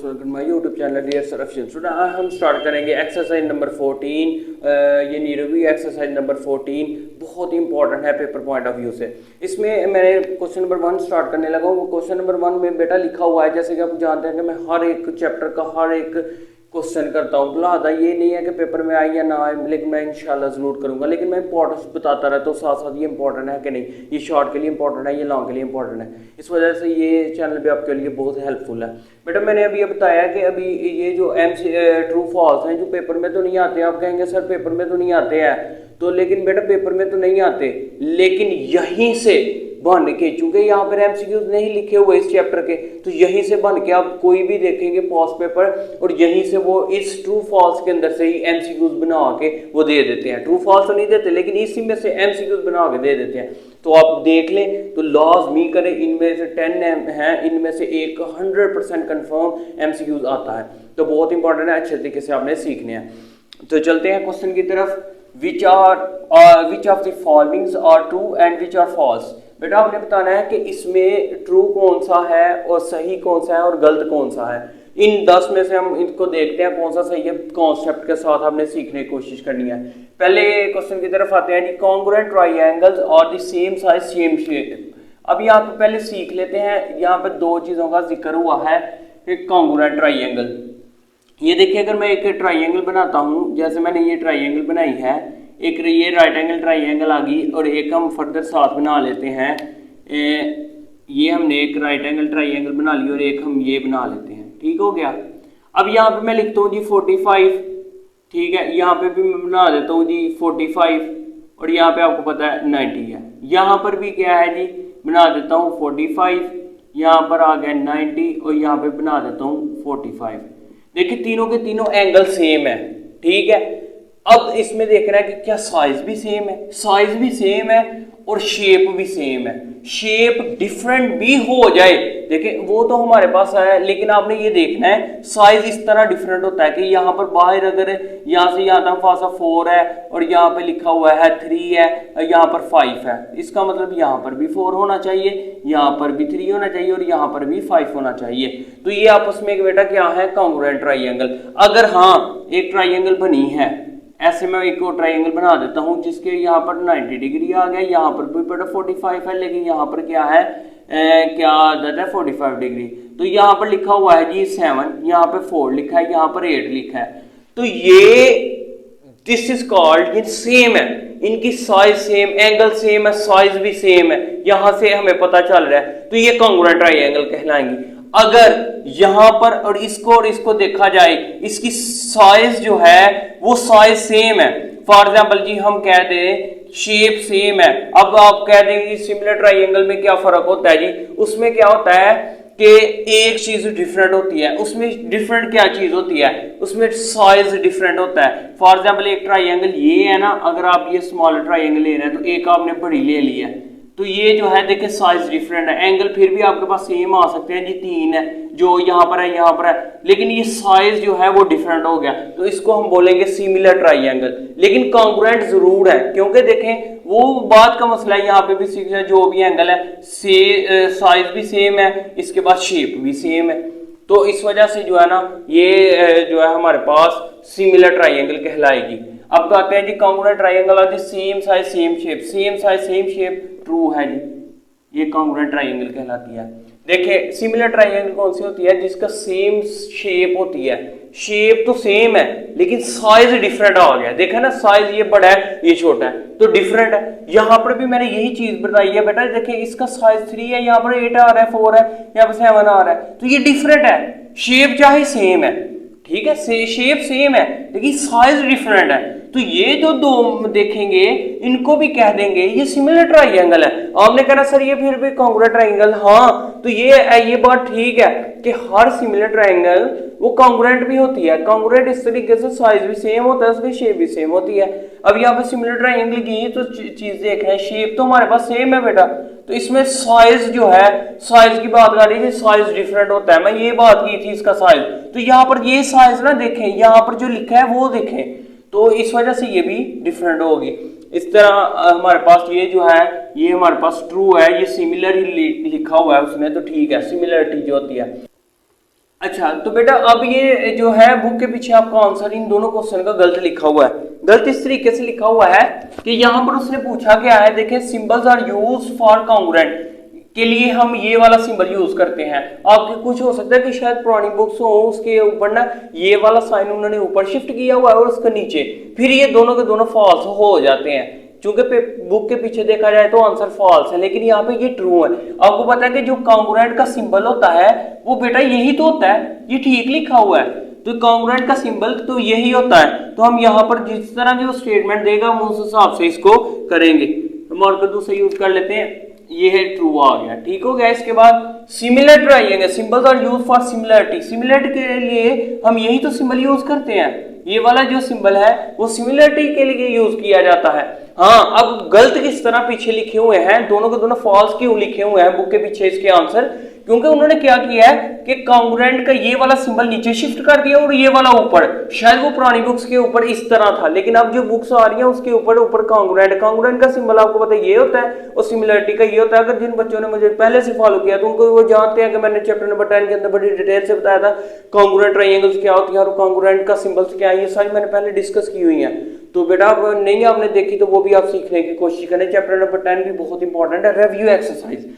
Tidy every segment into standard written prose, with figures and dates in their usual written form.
Most welcome my YouTube channel dear सरफशन student. आज हम स्टार्ट करेंगे एक्सरसाइज नंबर 14। ये नीरवी एक्सरसाइज नंबर 14 बहुत ही इंपॉर्टेंट है पेपर पॉइंट ऑफ व्यू से। इसमें मैंने क्वेश्चन नंबर 1 स्टार्ट करने लगा हूँ। क्वेश्चन नंबर 1 में बेटा लिखा हुआ है, जैसे कि आप जानते हैं कि मैं हर एक चैप्टर का हर एक क्वेश्चन करता हूँ, तो लिहाजा ये नहीं है कि पेपर में आए या ना आए, लेकिन मैं इंशाल्लाह ज़रूर करूँगा। लेकिन मैं इंपॉर्टेंस बताता रहता हूँ साथ साथ, ये इंपॉर्टेंट है कि नहीं, ये शॉर्ट के लिए इंपॉर्टेंट है, ये लॉन्ग के लिए इंपॉर्टेंट है। इस वजह से ये चैनल भी आपके लिए बहुत हेल्पफुल है। बेटा मैंने अभी ये बताया कि अभी ये जो ट्रू फॉल्स हैं जो पेपर में तो नहीं आते। आप कहेंगे सर पेपर में तो नहीं आते हैं, तो लेकिन बेटा पेपर में तो नहीं आते, लेकिन यहीं से बन के, चूंकि यहाँ पर एमसीक्यूज नहीं लिखे हुए इस चैप्टर के, तो यहीं से बन के आप कोई भी देखेंगे पोस्ट पेपर, और यहीं से वो इस ट्रू फॉल्स के अंदर से ही एमसीक्यूज बना के वो दे देते हैं। ट्रू फॉल्स तो नहीं देते, लेकिन इसी में से एमसीक्यूज बना के दे देते हैं। तो आप देख लें तो लाजमी करें, इनमें से 10 हैं, इनमें से एक 100% कन्फर्म एमसीक्यूज आता है। तो बहुत इंपॉर्टेंट है, अच्छे तरीके से आपने सीखने हैं। तो चलते हैं क्वेश्चन की तरफ। Which of the followings are true and which are false. बेटा आपने बताना है कि इसमें ट्रू कौन सा है और सही कौन सा है और गलत कौन सा है। इन 10 में से हम इनको देखते हैं कौन सा सही है। कॉन्सेप्ट के साथ आपने सीखने की कोशिश करनी है। पहले क्वेश्चन की तरफ आते हैं जी। कॉन्ग्रुएंट ट्राइएंगल्स और the same size same shape. अब यहाँ पे पहले सीख लेते हैं। यहाँ पे दो चीजों का जिक्र हुआ है कि कॉन्ग्रुएंट ट्राइएंगल। ये देखिए, अगर मैं एक ट्राइएंगल बनाता हूँ, जैसे मैंने ये ट्राइएंगल बनाई है, एक ये राइट एंगल ट्राइएंगल आ गई, और एक हम फर्दर साथ बना लेते हैं। ये हमने एक राइट एंगल ट्राइएंगल बना ली और एक हम ये बना लेते हैं। ठीक हो गया। अब यहाँ पे मैं लिखता हूँ जी 45। ठीक है, यहाँ पे भी मैं बना देता हूँ जी 45, और यहाँ पे आपको पता है 90 है। यहाँ पर भी क्या है जी, बना देता हूँ 45, यहाँ पर आ गया 90, और यहाँ पे बना देता हूँ 45। देखिए तीनों के तीनों एंगल सेम है। ठीक है, अब इसमें देखना है कि क्या साइज भी सेम है, साइज भी सेम है और शेप भी सेम है। शेप डिफरेंट भी हो जाए, देखिए वो तो हमारे पास है, लेकिन आपने ये देखना है साइज इस तरह डिफरेंट होता है कि यहाँ पर बाहर अगर यहाँ से यहाँ तक फासा 4 है और यहाँ पे लिखा हुआ है 3 है, यहाँ पर 5 है, इसका मतलब यहाँ पर भी 4 होना चाहिए, यहाँ पर भी 3 होना चाहिए और यहाँ पर भी 5 होना चाहिए। तो ये आपस में एक बेटा क्या है, कॉन्ग्रुएंट ट्राइएंगल। अगर हाँ एक ट्राइएंगल बनी है, ऐसे मैं एक और ट्राइएंगल बना देता हूं जिसके यहाँ पर 90 डिग्री आ गया, यहाँ पर भी बेटा 45 है, लेकिन यहाँ पर क्या है, क्या आदत है 45 डिग्री। तो यहाँ पर लिखा हुआ है जी 7, यहाँ पे 4 लिखा है, यहाँ पर 8 लिखा है। तो ये दिस इज कॉल्ड, ये सेम है, इनकी साइज सेम, एंगल सेम है, साइज भी सेम है, यहां से हमें पता चल रहा है। तो ये कॉन्ग्रुएंट ट्राइएंगल कहलाएंगे। अगर यहां पर और इसको देखा जाए, इसकी साइज जो है वो साइज सेम है, फॉर एग्जांपल जी हम कह दें शेप सेम है। अब आप कह देंगे सिमिलर ट्राइएंगल में क्या फर्क होता है जी, उसमें क्या होता है कि एक चीज डिफरेंट होती है। उसमें डिफरेंट क्या चीज होती है, उसमें साइज डिफरेंट होता है। फॉर एग्जांपल एक ट्राइएंगल ये है ना, अगर आप ये स्मॉल ट्राइएंगल ले रहे हैं तो एक आपने बड़ी ले ली है, तो ये जो है देखिए साइज डिफरेंट है। एंगल फिर भी आपके पास सेम आ सकते हैं जी, 3 है जो यहाँ पर है, यहाँ पर है, लेकिन ये साइज जो है वो डिफरेंट हो गया, तो इसको हम बोलेंगे सिमिलर ट्राइएंगल। लेकिन कॉन्ग्रुएंट जरूर है, क्योंकि देखें वो बात का मसला है, यहाँ पे भी सीख रहे, जो भी एंगल है साइज भी सेम है, इसके बाद शेप भी सेम है। तो इस वजह से जो है ना ये जो है हमारे पास सिमिलर ट्राइएंगल कहलाएगी। अब तो आते हैं जी कॉन्ग्रुएंट ट्राइएंगल और same size same shape. Same size same shape true है जी, ये कॉन्ग्रुएंट ट्राइएंगल कहलाती है। देखिए सिमिलर ट्राइएंगल कौन सी होती है, जिसका सेम शेप होती है, शेप तो सेम है लेकिन साइज डिफरेंट आ गया। देखा ना, साइज ये बड़ा है ये छोटा है, तो डिफरेंट है। यहाँ पर भी मैंने यही चीज बताई है बेटा, देखिए इसका साइज 3 है, यहाँ पर 8 आ रहा है, 4 है, यहाँ पर 7 आ रहा है, तो ये डिफरेंट है। शेप चाहे सेम है, ठीक है, शेप सेम है लेकिन साइज डिफरेंट है, तो ये जो दो देखेंगे इनको भी कह देंगे ये सिमिलर ट्राइएंगल है। आपने कहना सर ये फिर भी कॉन्ग्रुएंट ट्राइएंगल, हाँ तो ये बात ठीक है कि हर सिमिलर ट्राइएंगल वो कॉन्ग्रुएंट भी होती है। कॉन्ग्रुएंट इस तरीके से साइज भी सेम होता है, उसकी शेप भी सेम होती है। अब यहाँ पे सिमिलर ट्राइएंगल की तो चीज देख रहे हैं, शेप तो हमारे पास सेम है बेटा, तो इसमें साइज जो है, साइज की बात कर रही थी, साइज डिफरेंट होता है, मैं ये बात की थी इसका साइज। तो यहाँ पर ये साइज ना देखें, यहाँ पर जो लिखा है वो देखें, तो इस वजह से ये भी डिफरेंट होगी। इस तरह हमारे पास ये जो है ये हमारे पास ट्रू है, ये सिमिलर ही लिखा हुआ है उसमें, तो ठीक है, सिमिलरिटी जो होती है। अच्छा तो बेटा अब ये जो है बुक के पीछे आपका आंसर इन दोनों क्वेश्चन का गलत लिखा हुआ है। गलत इस तरीके से लिखा हुआ है कि यहाँ पर उसने पूछा क्या है, देखें symbols are use for congruent के लिए हम ये वाला सिंबल यूज करते हैं। आपके कुछ हो सकता है कि शायद पुरानी बुक्स हो उसके ऊपर ना ये वाला साइन उन्होंने ऊपर शिफ्ट किया हुआ है और उसका नीचे, फिर ये दोनों के दोनों फॉल्स हो जाते हैं। चूंकि बुक के पीछे देखा जाए तो आंसर फॉल्स है, लेकिन यहाँ पे ये ट्रू है। आपको पता है कि जो कॉन्ग्रुएंट का सिंबल होता है वो बेटा यही तो होता है, ये ठीक लिखा हुआ है। तो कॉन्ग्रुएंट का सिंबल तो यही होता है, तो हम यहाँ पर जिस तरह की वो स्टेटमेंट देगा हम उस हिसाब से इसको करेंगे। मार्कर दूसरा यूज कर लेते हैं, ये है ट्रू आ गया, ठीक हो गया। इसके बाद similar triangle, symbols are use for similarity, similarity के लिए हम यही तो सिंबल यूज करते हैं। ये वाला जो सिंबल है वो सिमिलरिटी के लिए यूज किया जाता है। हाँ अब गलत किस तरह पीछे लिखे हुए हैं, दोनों के दोनों फॉल्स क्यों लिखे हुए हैं बुक के पीछे इसके आंसर, क्योंकि उन्होंने क्या किया है कि कॉन्ग्रुएंट का ये वाला सिंबल नीचे शिफ्ट कर दिया और ये वाला ऊपर। शायद वो पुरानी बुक्स के ऊपर इस तरह था, लेकिन अब जो बुक्स आ रही हैं उसके ऊपर ऊपर कॉन्ग्रुएंट का सिंबल आपको पता है ये होता है और सिमिलरिटी का ये होता है। अगर जिन बच्चों ने मुझे पहले से फॉलो किया तो उनको वो जानते हैं कि मैंने चैप्टर नंबर 10 के अंदर बड़ी डिटेल से बताया था कॉन्ग्रुएंट ट्रायंगल्स क्या होती है और कॉन्ग्रुएंट का सिंबल्स क्या है, ये सारी मैंने पहले डिस्कस की हुई है। तो बेटा आप नहीं आपने देखी तो वो भी आप सीखने की कोशिश करें। चैप्टर नंबर 10 भी बहुत इंपॉर्टेंट है, रिव्यू एक्सरसाइज।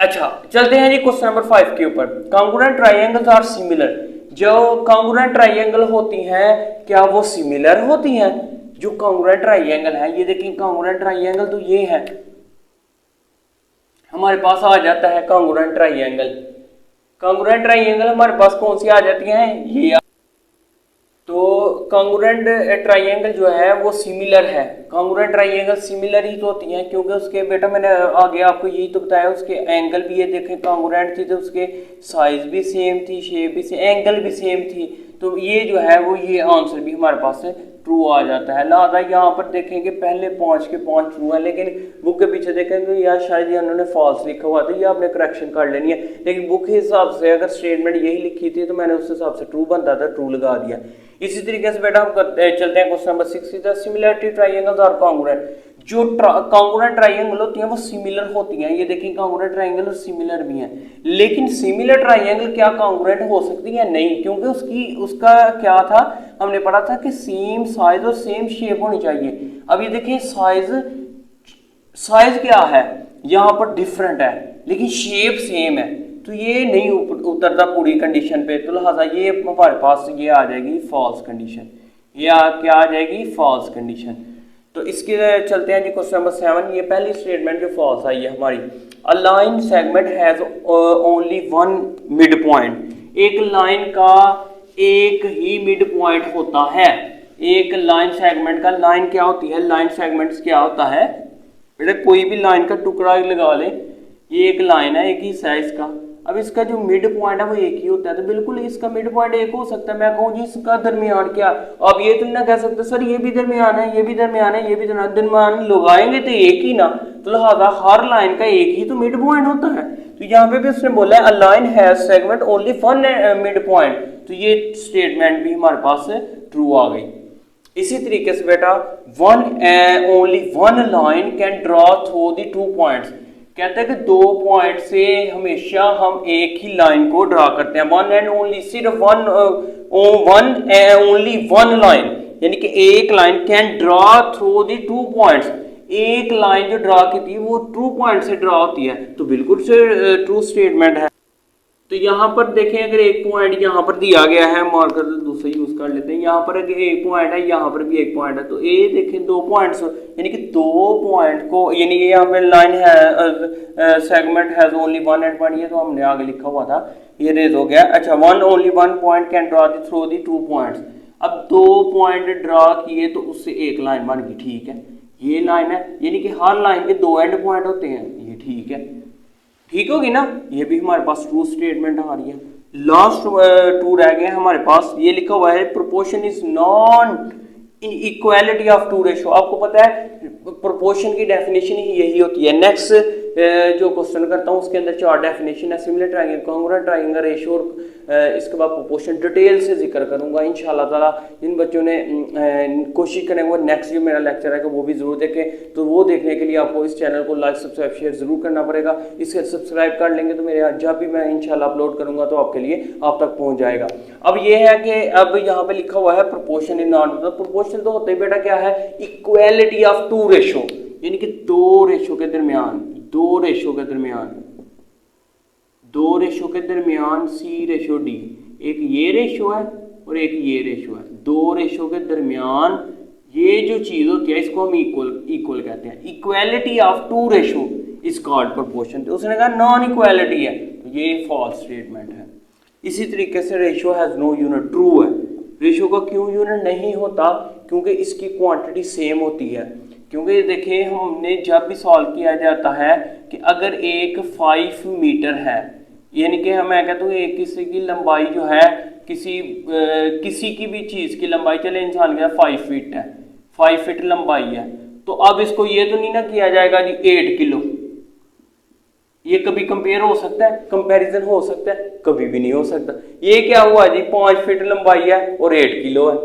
अच्छा चलते हैं जी क्वेश्चन नंबर 5 के ऊपर। कॉन्ग्रुएंट ट्रायंगल्स आर सिमिलर, जो कॉन्ग्रुएंट ट्रायंगल होती हैं क्या वो सिमिलर होती हैं? जो कॉन्ग्रुएंट ट्रायंगल है ये देखिए, कॉन्ग्रुएंट ट्रायंगल तो ये है हमारे पास आ जाता है कॉन्ग्रुएंट ट्रायंगल। कॉन्ग्रुएंट ट्रायंगल हमारे पास कौन सी आ जाती हैं, ये। तो कॉन्ग्रुएंट ट्रायंगल जो है वो सिमिलर है, कॉन्ग्रुएंट ट्रायंगल सिमिलर ही तो होती हैं क्योंकि उसके बेटा मैंने आगे आपको यही तो बताया उसके एंगल भी ये देखें कॉन्ग्रुएंट थी तो उसके साइज भी सेम थी, शेप भी सेम, एंगल भी सेम थी। तो ये जो है वो ये आंसर भी हमारे पास से ट्रू आ जाता है। लिहाजा यहाँ पर देखेंगे पहले 5 के 5 ट्रू है, लेकिन बुक के पीछे देखेंगे या शायद ये उन्होंने फॉल्स लिखा हुआ था, ये आपने करेक्शन कर लेनी है। लेकिन बुक के हिसाब से अगर स्टेटमेंट यही लिखी थी तो मैंने उस हिसाब से ट्रू बनता था, ट्रू लगा दिया। इसी तरीके से बेटा हम चलते हैं question number 6। Similarity triangles are congruent, जो कॉन्ग्रुएंट ट्रायंगल होती हैं वो सिमिलर होती हैं। ये देखिए कॉन्ग्रुएंट ट्रायंगल और सिमिलर भी हैं, लेकिन सिमिलर ट्रायंगल क्या कॉन्ग्रुएंट हो सकती है? नहीं, क्योंकि उसका क्या था हमने पढ़ा था कि सेम साइज और सेम शेप होनी चाहिए। अब ये देखिए साइज क्या है यहाँ पर डिफरेंट है लेकिन शेप सेम है, तो ये नहीं उतरता पूरी कंडीशन पे। तो लिहाजा ये हमारे पास ये आ जाएगी फॉल्स कंडीशन, ये क्या आ जाएगी फॉल्स कंडीशन। तो इसके चलते हैं जी क्वेश्चन नंबर 7। ये पहली स्टेटमेंट जो फॉल्स आई है हमारी, a line segment has only one mid point, एक लाइन का एक ही मिड पॉइंट होता है। एक लाइन सेगमेंट का, लाइन क्या होती है, लाइन सेगमेंट्स क्या होता है बेटा, कोई भी लाइन का टुकड़ा लगा ले, ये एक लाइन है एक ही साइज का, अब इसका जो मिड पॉइंट है वो एक ही होता है, तो बिल्कुल इसका मिड पॉइंट एक हो सकता है। मैं कहूँ जी इसका दरमियान क्या, अब ये तो ना कह सकते सर ये भी दरमियान है ये भी दरमियान है ये भी दरमियान लगाएंगे तो एक ही ना, तो लिहाजा हर लाइन का एक ही तो मिड पॉइंट होता है। तो यहाँ पे भी उसने बोला है a line has segment only one mid point, तो ये स्टेटमेंट भी हमारे पास ट्रू आ गई। इसी तरीके से बेटा only one line can draw through the 2 points, कहते हैं कि 2 पॉइंट से हमेशा हम एक ही लाइन को ड्रा करते हैं। वन एंड ओनली, सिर्फ वन ओनली वन लाइन, यानी कि एक line can draw through the 2 points, एक लाइन जो ड्रा की थी वो 2 पॉइंट से ड्रा होती है, तो बिल्कुल से ट्रू स्टेटमेंट है। तो यहाँ पर देखें अगर एक पॉइंट यहाँ पर दिया गया है, मार्कर दूसरा यूज कर लेते हैं, यहाँ पर अगर एक पॉइंट है यहाँ पर भी एक पॉइंट है, तो ये देखें 2 पॉइंट्स, यानी कि 2 पॉइंट को, यानी कि यहाँ पे लाइन है segment has only one and point, ये तो हमने आगे लिखा हुआ था, ये रेज हो गया। अच्छा only one point can draw through the 2 points, अब 2 पॉइंट ड्रॉ किए तो उससे एक लाइन बन गई, ठीक है, ये लाइन है, यानी कि हर लाइन के 2 एंड पॉइंट होते हैं, ये ठीक है, ठीक होगी ना, ये भी हमारे पास ट्रू स्टेटमेंट आ रही है। लास्ट 2 रह गए हमारे पास, ये लिखा हुआ है proportion is non equality of 2 ratio, आपको पता है प्रोपोर्शन की डेफिनेशन ही यही होती है। नेक्स्ट जो क्वेश्चन करता हूँ उसके अंदर 4 डेफिनेशन है, similar triangle, congruent triangle, ratio और इसके बाद प्रोपोर्शन डिटेल से जिक्र करूंगा इंशाल्लाह ताला। जिन बच्चों ने कोशिश करेंगे वो नेक्स्ट जो मेरा लेक्चर है वो भी जरूर देखें। तो वो देखने के लिए आपको इस चैनल को लाइक सब्सक्राइब शेयर जरूर करना पड़ेगा। इसे सब्सक्राइब कर लेंगे तो मेरे जब भी मैं इंशाल्लाह अपलोड करूंगा तो आपके लिए आप तक पहुंच जाएगा। अब ये है कि अब यहाँ पे लिखा हुआ है प्रोपोर्शन इन नॉट, मतलब प्रोपोर्शन तो होते ही बेटा क्या है, इक्वालिटी ऑफ 2 रेशो, यानी कि 2 रेशो के दरमियान, 2 रेशो के दरमियान, 2 रेशो के दरमियान सी रेशो डी, एक ये रेशो है और एक ये रेशो है, 2 रेशो के दरमियान ये जो चीज होती है इसको हम इक्वल कहते हैं। Equality of 2 ratio is called proportion. तो उसने कहा नॉन इक्वालिटी है, तो ये फॉल्स स्टेटमेंट है। इसी तरीके से ratio has no unit, true है। रेशो का क्यों यूनिट नहीं होता, क्योंकि इसकी क्वांटिटी सेम होती है। क्योंकि देखिए हमने जब भी सॉल्व किया जाता है कि अगर एक 5 मीटर है, यानी कि मैं कहता हूँ एक किसी की लंबाई जो है किसी की भी चीज की लंबाई, चले इंसान की 5 फीट है, 5 फीट लंबाई है, तो अब इसको ये तो नहीं ना किया जाएगा जी 8 किलो। ये कभी कंपेयर हो सकता है, कंपैरिजन हो सकता है, कभी भी नहीं हो सकता। ये क्या हुआ जी 5 फीट लंबाई है और 8 किलो है,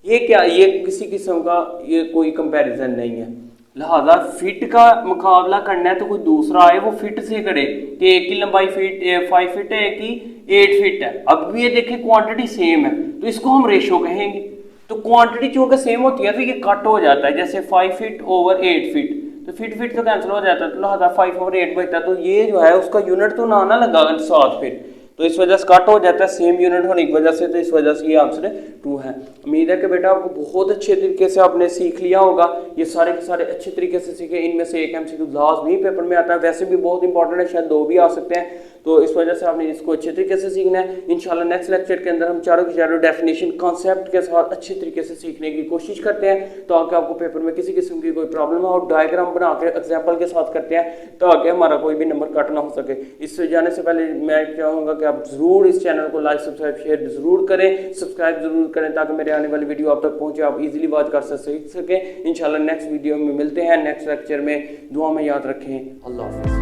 ये क्या, ये किसी किस्म का ये कोई कंपैरिजन नहीं है। लिहाजा फिट का मुकाबला करना है तो कोई दूसरा आए वो फिट से करे कि एक की लंबाई 5 फीट है, एक की 8 फीट है। अब ये देखें क्वांटिटी सेम है तो इसको हम रेशो कहेंगे। तो क्वांटिटी चूंकि सेम होती है तो ये कट हो जाता है, जैसे 5 फीट ओवर 8 फीट, तो फिट तो कैंसिल हो जाता है, तो लिहाजा 5 ओवर 8 बचता है। तो ये जो है उसका यूनिट तो ना लगा 7 फीट, तो इस वजह से कट हो जाता है सेम यूनिट होने की वजह से। तो इस वजह से ये आंसर 2 है। उम्मीद है कि बेटा आपको बहुत अच्छे तरीके से आपने सीख लिया होगा, ये सारे के सारे अच्छे तरीके से सीखे। इनमें से एक MCQ लाजमी पेपर में आता है, वैसे भी बहुत इंपॉर्टेंट है, शायद 2 भी आ सकते हैं। तो इस वजह से आपने इसको अच्छे तरीके से सीखना है। इंशाल्लाह नेक्स्ट लेक्चर के अंदर हम चारों की चारों डेफिनेशन कॉन्सेप्ट के साथ अच्छे तरीके से सीखने की कोशिश करते हैं, ताकि आपको पेपर में किसी किस्म की कोई प्रॉब्लम हो। और डायग्राम बना के एग्जाम्पल के साथ करते हैं ताकि हमारा कोई भी नंबर कट ना हो सके। इससे जाने से पहले मैं चाहूँगा कि आप जरूर इस चैनल को लाइक सब्सक्राइब शेयर जरूर करें, सब्सक्राइब जरूर करें, ताकि मेरे आने वाली वीडियो आप तक पहुँचे, आप इजीली वॉच कर सीख सकें। इंशाल्लाह नेक्स्ट वीडियो में मिलते हैं, नेक्स्ट लेक्चर में। दुआ में याद रखें। अल्लाह हाफ़िज़।